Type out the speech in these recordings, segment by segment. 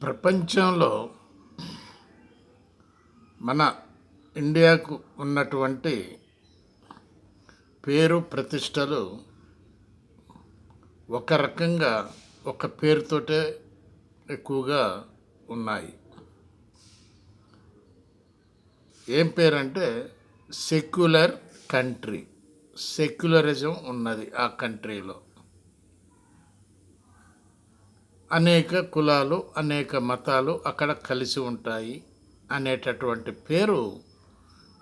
ప్రపంచంలో మన ఇండియాకు ఉన్నటువంటి పేరు ప్రతిష్టలు ఒక రకంగా ఒక పేరుతోటే ఎక్కువగా ఉన్నాయి. ఏం పేరంటే సెక్యులర్ కంట్రీ. సెక్యులరిజం ఉన్నది ఆ కంట్రీలో. అనేక కులాలు, అనేక మతాలు అక్కడ కలిసి ఉంటాయి అనేటటువంటి పేరు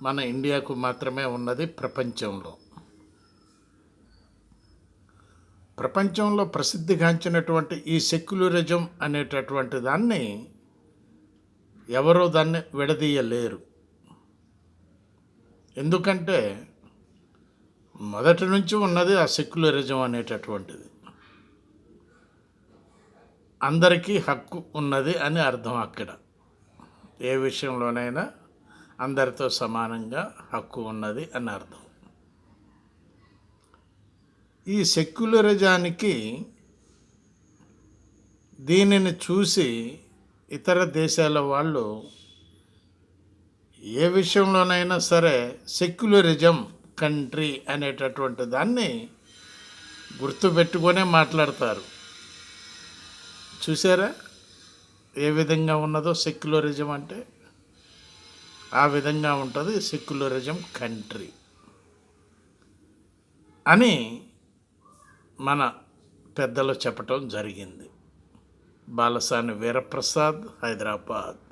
మన ఇండియాకు మాత్రమే ఉన్నది. ప్రపంచంలో ప్రసిద్ధిగాంచినటువంటి ఈ సెక్యులరిజం అనేటటువంటి దాన్ని ఎవరూ దాన్ని విడదీయలేరు. ఎందుకంటే మొదటి నుంచి ఉన్నది ఆ సెక్యులరిజం అనేటటువంటిది. అందరికీ హక్కు ఉన్నది అని అర్థం. అక్కడ ఏ విషయంలోనైనా అందరితో సమానంగా హక్కు ఉన్నది అని అర్థం. ఈ సెక్యులరిజానికి దీనిని చూసి ఇతర దేశాల వాళ్ళు ఏ విషయంలోనైనా సరే సెక్యులరిజం కంట్రీ అనేటటువంటి దాన్ని గుర్తుపెట్టుకొనే మాట్లాడతారు. చూసారా ఏ విధంగా ఉన్నదో సెక్యులరిజం అంటే? ఆ విధంగా ఉంటుంది సెక్యులరిజం కంట్రీ అని మన పెద్దలు చెప్పటం జరిగింది. బాలసాని వీరప్రసాద్, హైదరాబాద్.